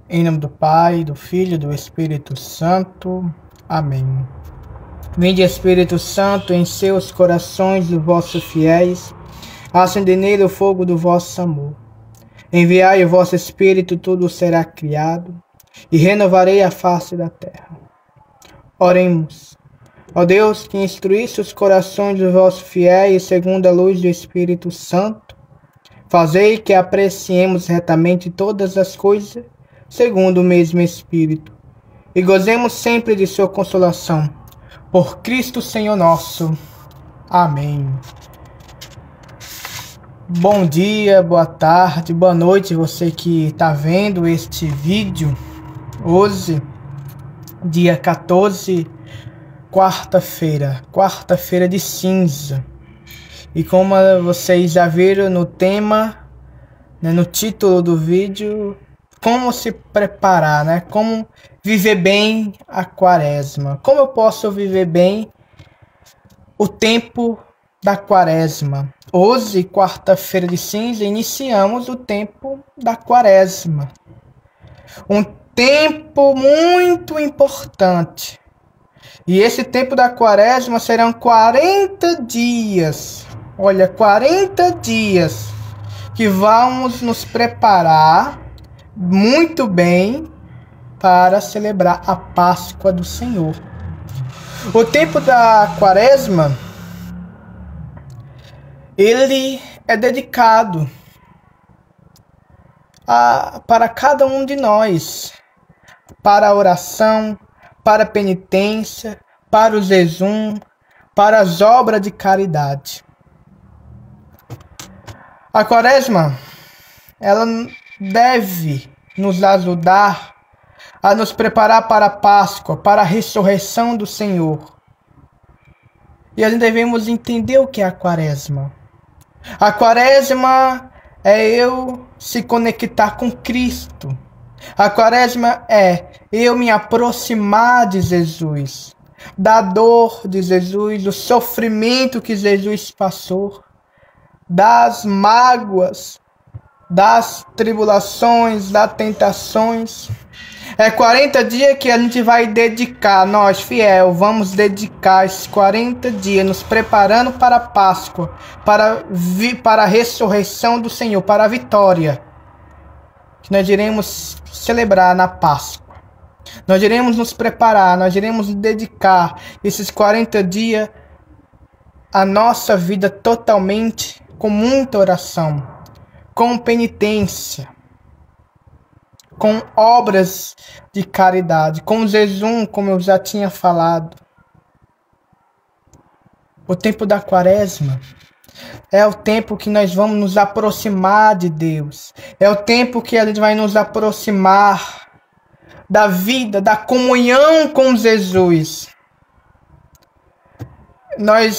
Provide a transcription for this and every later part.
Em nome do Pai, do Filho e do Espírito Santo. Amém. Vinde, Espírito Santo, em seus corações dos vossos fiéis, acendei nele o fogo do vosso amor. Enviai o vosso Espírito, tudo será criado, e renovarei a face da terra. Oremos. Ó Deus, que instruísse os corações dos vossos fiéis segundo a luz do Espírito Santo, fazei que apreciemos retamente todas as coisas segundo o mesmo Espírito, e gozemos sempre de sua consolação. Por Cristo Senhor nosso. Amém. Bom dia, boa tarde, boa noite, você que está vendo este vídeo. Hoje, dia 14, quarta-feira de cinza. E como vocês já viram no tema, no título do vídeo, como se preparar, como viver bem a quaresma. Como eu posso viver bem o tempo da quaresma? Hoje, quarta-feira de cinza, iniciamos o tempo da quaresma. Um tempo muito importante. E esse tempo da quaresma serão 40 dias. Olha, 40 dias que vamos nos preparar muito bem para celebrar a Páscoa do Senhor. O tempo da quaresma, ele é dedicado para cada um de nós, para a oração, para a penitência, para o jejum, para as obras de caridade. A quaresma, ela deve nos ajudar a nos preparar para a Páscoa, para a ressurreição do Senhor. E nós devemos entender o que é a quaresma. A quaresma é eu se conectar com Cristo. A quaresma é eu me aproximar de Jesus, da dor de Jesus, do sofrimento que Jesus passou, das mágoas, das tribulações, das tentações. É 40 dias que a gente vai dedicar, nós fiel, vamos dedicar esses 40 dias nos preparando para a Páscoa, para a ressurreição do Senhor, para a vitória que nós iremos celebrar na Páscoa. Nós iremos nos preparar, nós iremos dedicar esses 40 dias à nossa vida totalmente com muita oração, com penitência, com obras de caridade, com jejum, como eu já tinha falado. O tempo da quaresma é o tempo que nós vamos nos aproximar de Deus. É o tempo que a gente vai nos aproximar da vida, da comunhão com Jesus.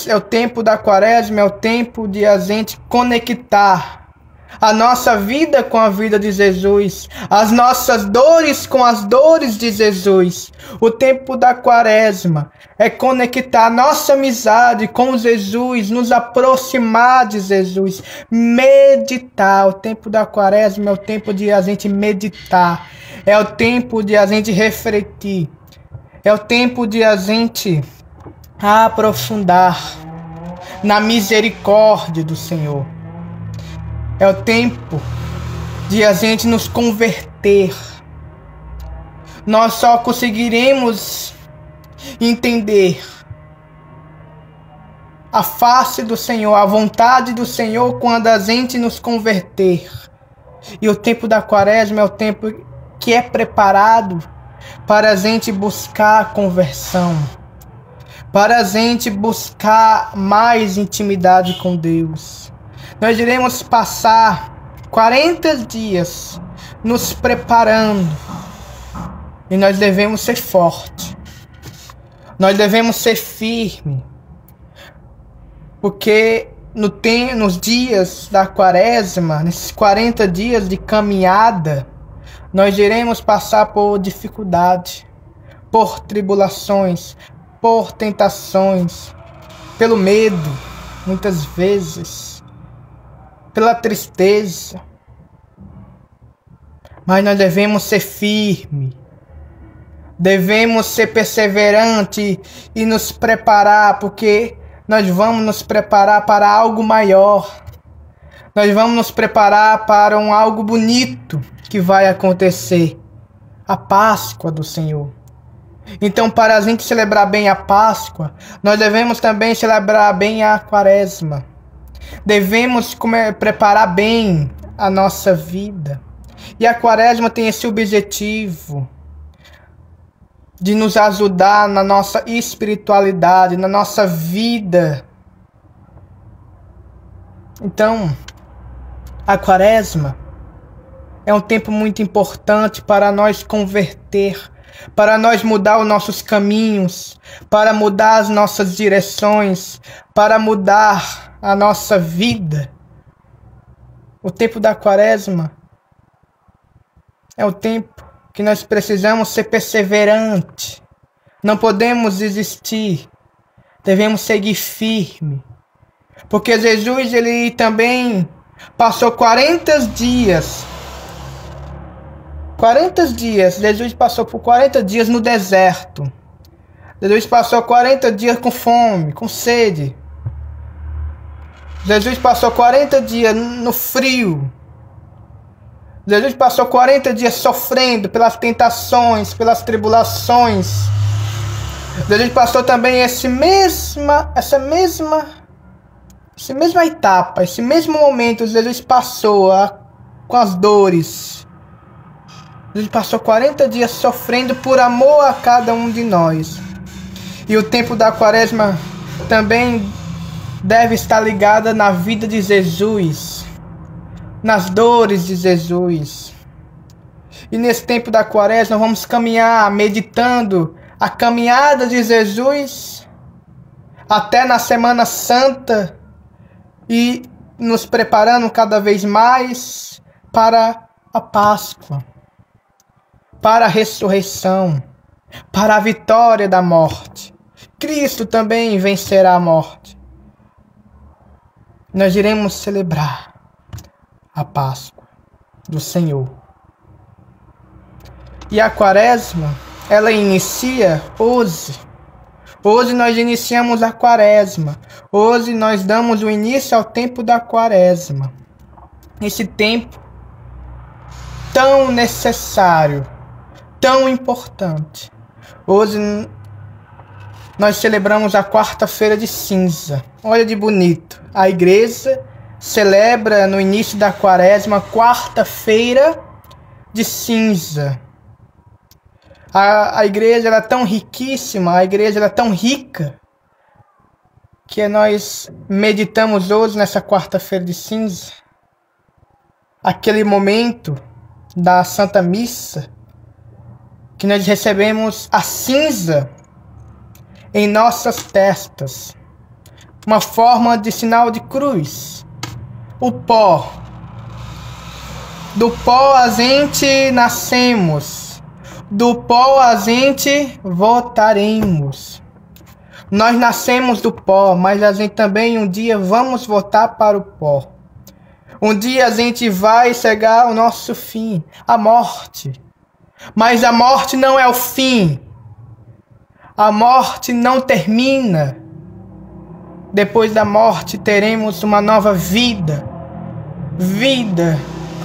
É o tempo da quaresma, é o tempo de a gente conectar a nossa vida com a vida de Jesus, as nossas dores com as dores de Jesus. O tempo da quaresma é conectar a nossa amizade com Jesus, nos aproximar de Jesus, meditar. O tempo da quaresma é o tempo de a gente meditar, é o tempo de a gente refletir, é o tempo de a gente aprofundar na misericórdia do Senhor. É o tempo de a gente nos converter. Nós só conseguiremos entender a face do Senhor, a vontade do Senhor, quando a gente nos converter. E o tempo da quaresma é o tempo que é preparado para a gente buscar a conversão, para a gente buscar mais intimidade com Deus. Nós iremos passar 40 dias nos preparando. E nós devemos ser fortes. Nós devemos ser firmes. Porque nos dias da quaresma, nesses 40 dias de caminhada, nós iremos passar por dificuldade, por tribulações, por tentações, pelo medo, muitas vezes, pela tristeza. Mas nós devemos ser firmes. Devemos ser perseverantes e nos preparar, porque nós vamos nos preparar para algo maior. Nós vamos nos preparar para algo bonito que vai acontecer. A Páscoa do Senhor. Então, para a gente celebrar bem a Páscoa, nós devemos também celebrar bem a Quaresma. Devemos preparar bem a nossa vida. E a Quaresma tem esse objetivo de nos ajudar na nossa espiritualidade, na nossa vida. Então, a Quaresma é um tempo muito importante para nós converter, para nós mudar os nossos caminhos, para mudar as nossas direções, para mudar a nossa vida. O tempo da Quaresma é o tempo que nós precisamos ser perseverantes. Não podemos desistir. Devemos seguir firme. Porque Jesus, ele também passou 40 dias. 40 dias. Jesus passou por 40 dias no deserto. Jesus passou 40 dias com fome, com sede. Jesus passou 40 dias no frio. Jesus passou 40 dias sofrendo pelas tentações, pelas tribulações. Jesus passou também essa mesma etapa, esse mesmo momento. Jesus passou com as dores. Jesus passou 40 dias sofrendo por amor a cada um de nós. E o tempo da Quaresma também deve estar ligada na vida de Jesus, nas dores de Jesus. E nesse tempo da Quaresma vamos caminhar meditando a caminhada de Jesus até na Semana Santa e nos preparando cada vez mais para a Páscoa, para a ressurreição, para a vitória da morte. Cristo também vencerá a morte. Nós iremos celebrar a Páscoa do Senhor. E a Quaresma, ela inicia hoje. Hoje nós iniciamos a Quaresma. Hoje nós damos o início ao tempo da Quaresma. Esse tempo tão necessário, tão importante. Hoje nós celebramos a quarta-feira de cinza. Olha de bonito. A igreja celebra no início da Quaresma, quarta-feira de cinza. A igreja ela é tão riquíssima, a igreja ela é tão rica, que nós meditamos hoje nessa quarta-feira de cinza, aquele momento da Santa Missa, que nós recebemos a cinza em nossas testas, uma forma de sinal de cruz. O pó. Do pó a gente nascemos. Do pó a gente voltaremos. Nós nascemos do pó, mas a gente também um dia vamos voltar para o pó. Um dia a gente vai chegar ao nosso fim, a morte. Mas a morte não é o fim. A morte não termina. Depois da morte teremos uma nova vida. Vida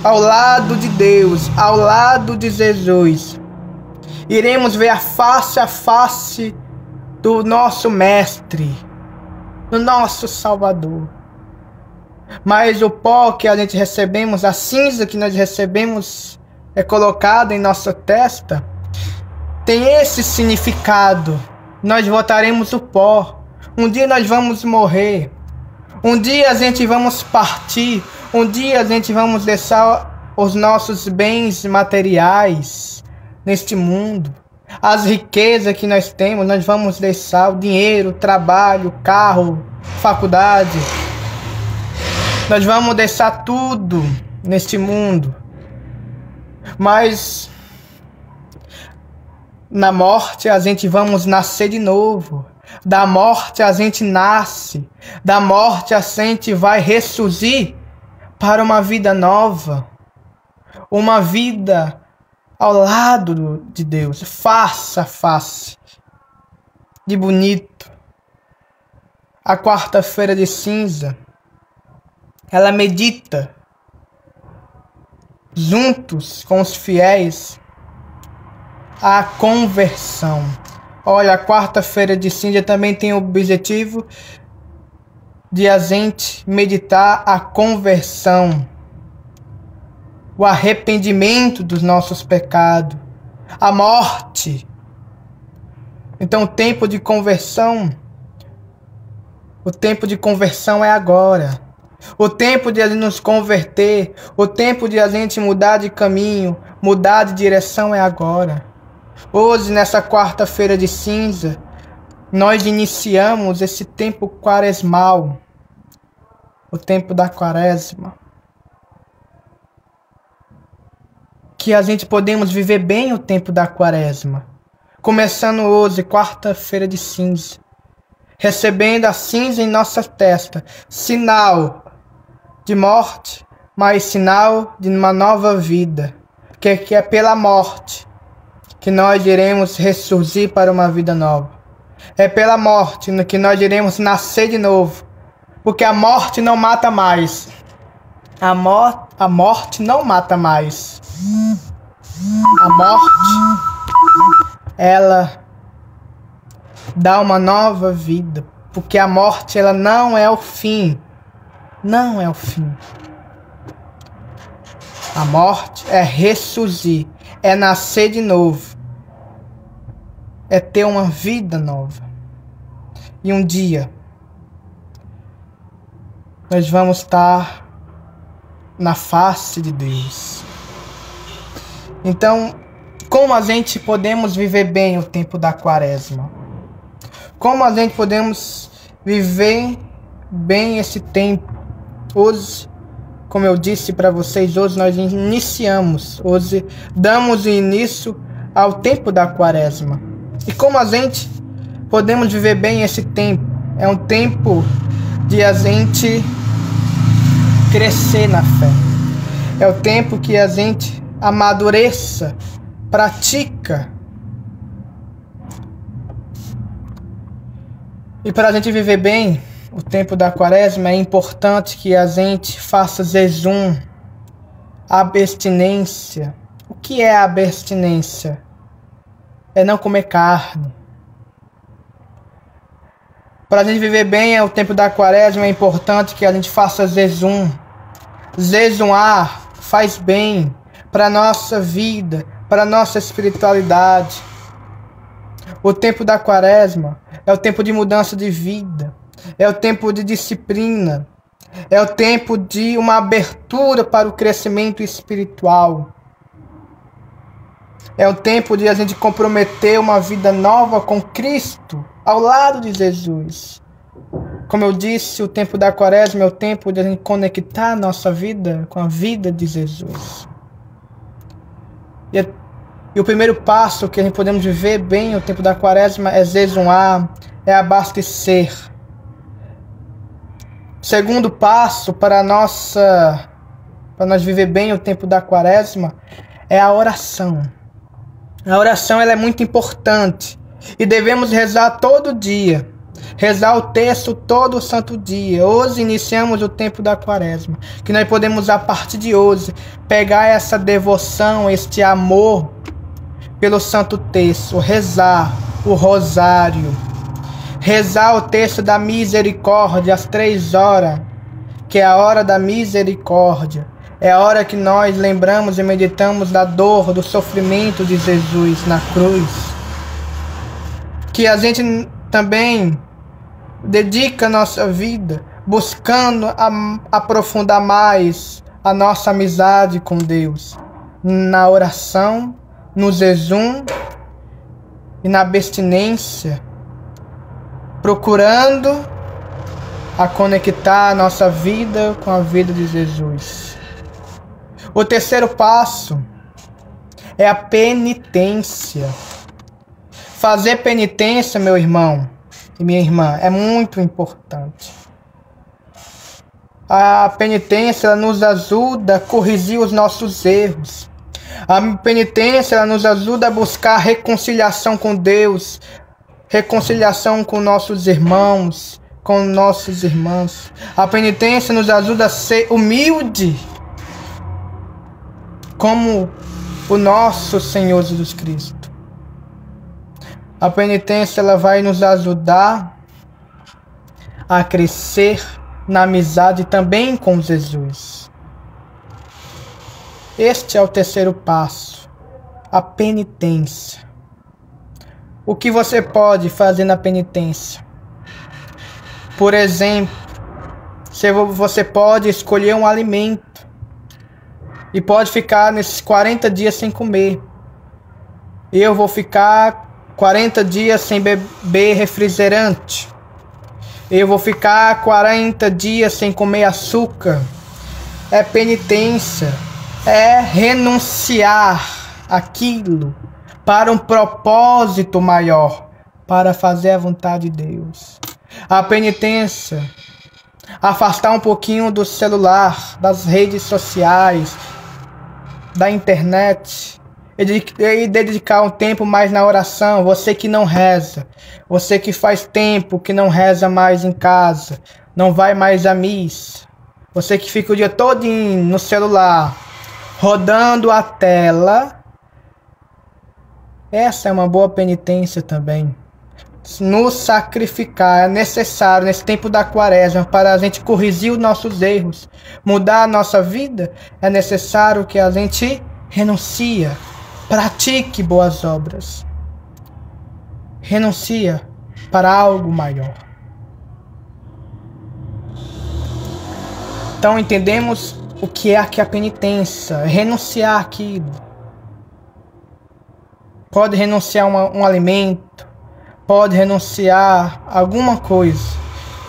ao lado de Deus, ao lado de Jesus. Iremos ver a face do nosso Mestre, do nosso Salvador. Mas o pó que a gente recebemos, a cinza que nós recebemos, é colocada em nossa testa, tem esse significado. Nós voltaremos o pó. Um dia nós vamos morrer. Um dia a gente vamos partir. Um dia a gente vamos deixar os nossos bens materiais neste mundo. As riquezas que nós temos, nós vamos deixar o dinheiro, o trabalho, o carro, faculdade. Nós vamos deixar tudo neste mundo. Mas na morte a gente vamos nascer de novo. Da morte a gente nasce. Da morte a gente vai ressurgir para uma vida nova. uma vida ao lado de Deus, face a face, de bonito. A quarta-feira de cinza, ela medita juntos com os fiéis a conversão. Olha, a quarta-feira de cinza também tem o objetivo de a gente meditar a conversão, o arrependimento dos nossos pecados, a morte. Então, o tempo de conversão é agora. O tempo de a gente nos converter, o tempo de a gente mudar de caminho, mudar de direção é agora. Hoje, nessa quarta-feira de cinza, nós iniciamos esse tempo quaresmal, o tempo da quaresma. Que a gente podemos viver bem o tempo da quaresma. Começando hoje, quarta-feira de cinza, recebendo a cinza em nossa testa, sinal de morte, mas sinal de uma nova vida, que é pela morte que nós iremos ressurgir para uma vida nova. É pela morte que nós iremos nascer de novo, porque a morte não mata mais. A morte não mata mais. A morte, ela dá uma nova vida, porque a morte, ela não é o fim. Não é o fim. A morte é ressurgir, é nascer de novo, é ter uma vida nova. E um dia nós vamos estar na face de Deus. Então, como a gente podemos viver bem o tempo da quaresma? Como a gente podemos viver bem esse tempo? Hoje, como eu disse para vocês, hoje nós iniciamos, hoje damos início ao tempo da quaresma. E como a gente podemos viver bem esse tempo? É um tempo de a gente crescer na fé. É o tempo que a gente amadureça, pratica. E para a gente viver bem o tempo da quaresma, é importante que a gente faça jejum, abstinência. O que é a abstinência? É não comer carne. Para a gente viver bem o tempo da quaresma, é importante que a gente faça jejum. Jejuar faz bem para a nossa vida, para a nossa espiritualidade. O tempo da quaresma é o tempo de mudança de vida, é o tempo de disciplina, é o tempo de uma abertura para o crescimento espiritual. É o tempo de a gente comprometer uma vida nova com Cristo, ao lado de Jesus. Como eu disse, o tempo da quaresma é o tempo de a gente conectar a nossa vida com a vida de Jesus. E o primeiro passo que a gente podemos viver bem o tempo da quaresma é jejuar, é abastecer. O segundo passo para nós viver bem o tempo da quaresma é a oração. A oração, ela é muito importante e devemos rezar todo dia. Rezar o texto todo o santo dia. Hoje iniciamos o tempo da quaresma, que nós podemos a partir de hoje pegar essa devoção, este amor pelo santo texto, rezar o rosário, rezar o texto da misericórdia às 3 horas, que é a hora da misericórdia. É a hora que nós lembramos e meditamos da dor, do sofrimento de Jesus na cruz. Que a gente também dedica a nossa vida buscando aprofundar mais a nossa amizade com Deus. Na oração, no jejum e na abstinência. Procurando a conectar a nossa vida com a vida de Jesus. O terceiro passo é a penitência. Fazer penitência, meu irmão e minha irmã, é muito importante. A penitência ela nos ajuda a corrigir os nossos erros. A penitência ela nos ajuda a buscar reconciliação com Deus, reconciliação com nossos irmãos, com nossos irmãos. A penitência nos ajuda a ser humilde, como o nosso Senhor Jesus Cristo. A penitência ela vai nos ajudar a crescer na amizade também com Jesus. Este é o terceiro passo, a penitência. O que você pode fazer na penitência? Por exemplo, você pode escolher um alimento e pode ficar nesses 40 dias sem comer. Eu vou ficar 40 dias sem beber refrigerante. Eu vou ficar 40 dias sem comer açúcar. É penitência. É renunciar aquilo para um propósito maior, para fazer a vontade de Deus. A penitência, afastar um pouquinho do celular, das redes sociais, da internet, e dedicar um tempo mais na oração. Você que não reza, você que faz tempo que não reza mais em casa, não vai mais à missa, você que fica o dia todo no celular, rodando a tela, essa é uma boa penitência também. Nos sacrificar é necessário nesse tempo da quaresma para a gente corrigir os nossos erros, mudar a nossa vida. É necessário que a gente renuncia, pratique boas obras, renuncia para algo maior. Então entendemos o que é aqui a penitência, é renunciar aquilo. Pode renunciar um alimento, pode renunciar alguma coisa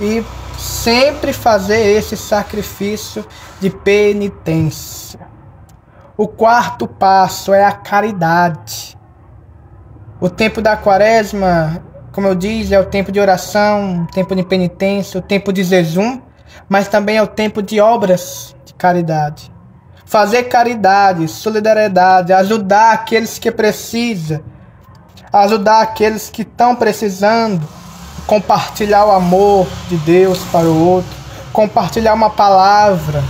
e sempre fazer esse sacrifício de penitência. O quarto passo é a caridade. O tempo da quaresma, como eu disse, é o tempo de oração, o tempo de penitência, o tempo de jejum, mas também é o tempo de obras de caridade. Fazer caridade, solidariedade, ajudar aqueles que precisam, ajudar aqueles que estão precisando, compartilhar o amor de Deus para o outro, compartilhar uma palavra,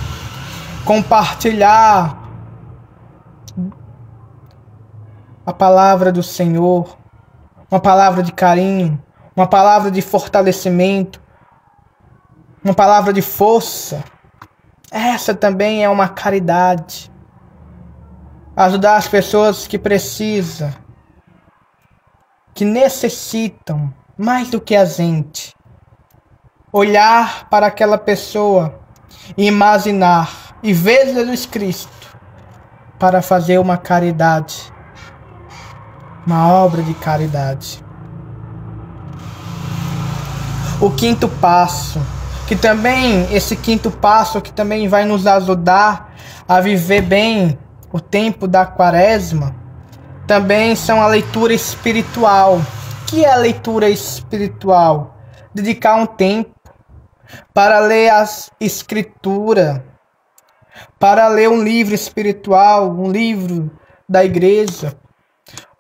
compartilhar a palavra do Senhor, uma palavra de carinho, uma palavra de fortalecimento, uma palavra de força. Essa também é uma caridade. Ajudar as pessoas que precisam, que necessitam mais do que a gente. Olhar para aquela pessoa e imaginar e ver Jesus Cristo para fazer uma caridade, uma obra de caridade. O quinto passo, esse quinto passo que também vai nos ajudar a viver bem o tempo da quaresma, também são a leitura espiritual. O que é a leitura espiritual? Dedicar um tempo para ler as escrituras, para ler um livro espiritual, um livro da igreja.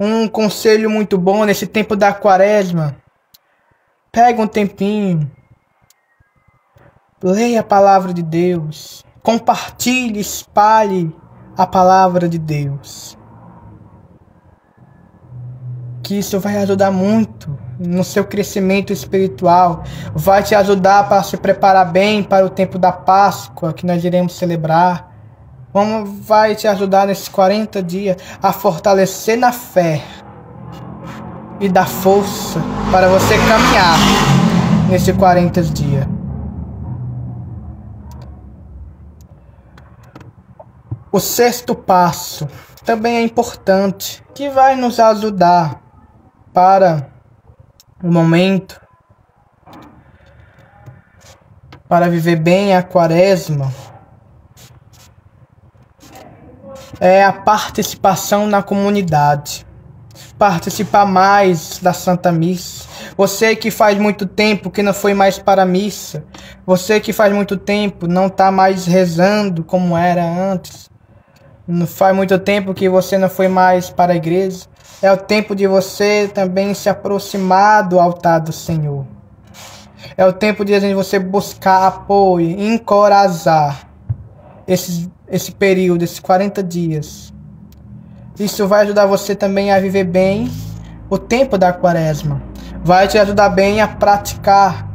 Um conselho muito bom nesse tempo da quaresma: pega um tempinho, leia a palavra de Deus, compartilhe, espalhe a palavra de Deus. Que isso vai ajudar muito no seu crescimento espiritual, vai te ajudar para se preparar bem para o tempo da Páscoa que nós iremos celebrar. Vai te ajudar nesses 40 dias a fortalecer na fé e dar força para você caminhar nesses 40 dias. O sexto passo também é importante, que vai nos ajudar para o momento, para viver bem a quaresma, é a participação na comunidade. participar mais da Santa Missa. Você que faz muito tempo que não foi mais para a missa. Você que faz muito tempo não está mais rezando como era antes. Não faz muito tempo que você não foi mais para a igreja. É o tempo de você também se aproximar do altar do Senhor. É o tempo de você buscar apoio, encorajar esse período, esses 40 dias. Isso vai ajudar você também a viver bem o tempo da Quaresma. Vai te ajudar bem a praticar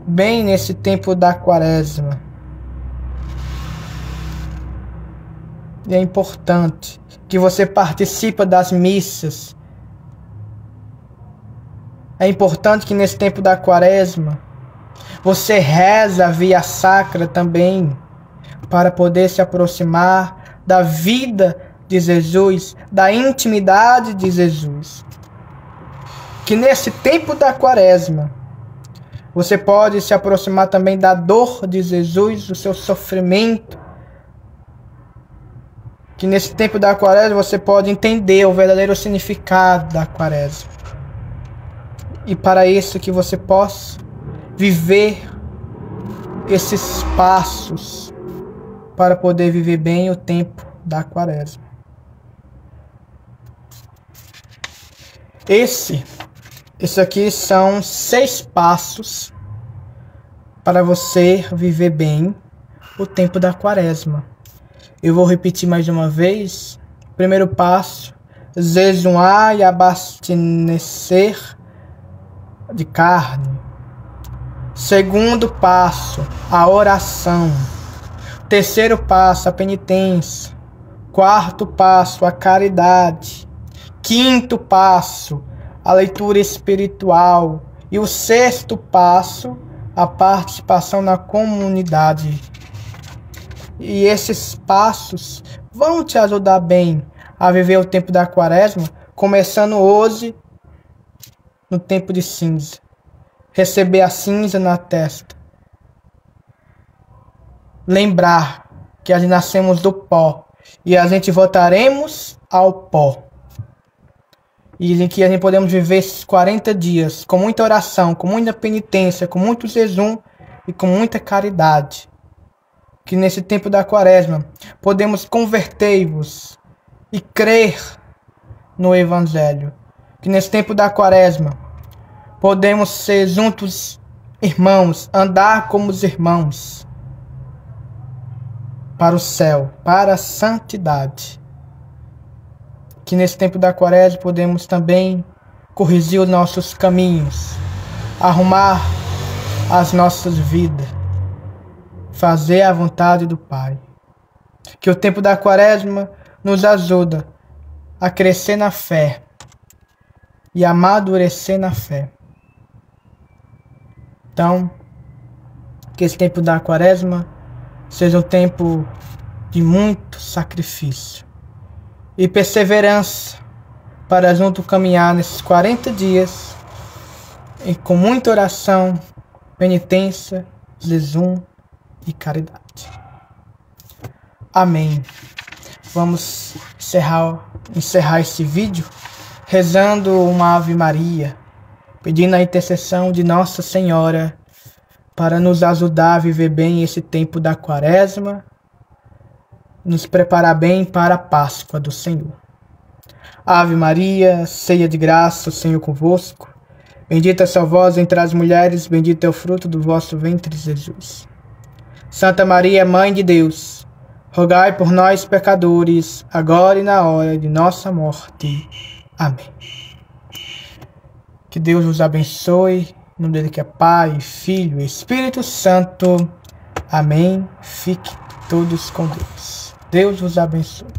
bem nesse tempo da Quaresma. E é importante que você participe das missas. É importante que nesse tempo da Quaresma você reza a via sacra também, para poder se aproximar da vida de Jesus, da intimidade de Jesus. Que nesse tempo da Quaresma você pode se aproximar também da dor de Jesus, do seu sofrimento. Que nesse tempo da Quaresma você pode entender o verdadeiro significado da Quaresma. E para isso que você possa viver esses passos para poder viver bem o tempo da Quaresma. Esse aqui são 6 passos para você viver bem o tempo da Quaresma. Eu vou repetir mais uma vez. Primeiro passo: jejuar e abastecer de carne. Segundo passo: a oração. Terceiro passo: a penitência. Quarto passo: a caridade. Quinto passo: a leitura espiritual. E o sexto passo: a participação na comunidade. E esses passos vão te ajudar bem a viver o tempo da Quaresma, começando hoje no tempo de cinza. Receber a cinza na testa. Lembrar que a gente nascemos do pó e a gente voltaremos ao pó. E que a gente podemos viver esses 40 dias com muita oração, com muita penitência, com muito jejum e com muita caridade. Que nesse tempo da Quaresma podemos converter-vos e crer no Evangelho. Que nesse tempo da Quaresma podemos ser juntos irmãos, andar como os irmãos para o céu, para a santidade. Que nesse tempo da Quaresma podemos também corrigir os nossos caminhos, arrumar as nossas vidas, fazer a vontade do Pai. Que o tempo da Quaresma nos ajuda a crescer na fé e amadurecer na fé. Então, que esse tempo da Quaresma seja um tempo de muito sacrifício e perseverança para junto caminhar nesses 40 dias e com muita oração, penitência, jejum e caridade. Amém. Vamos encerrar esse vídeo rezando uma Ave Maria, pedindo a intercessão de Nossa Senhora para nos ajudar a viver bem esse tempo da Quaresma, nos preparar bem para a Páscoa do Senhor. Ave Maria, cheia de graça, o Senhor convosco. Bendita sois vós entre as mulheres, bendito é o fruto do vosso ventre, Jesus. Santa Maria, Mãe de Deus, rogai por nós, pecadores, agora e na hora de nossa morte. Amém. Que Deus vos abençoe, no nome dele que é Pai, Filho e Espírito Santo. Amém. Fiquem todos com Deus. Deus vos abençoe.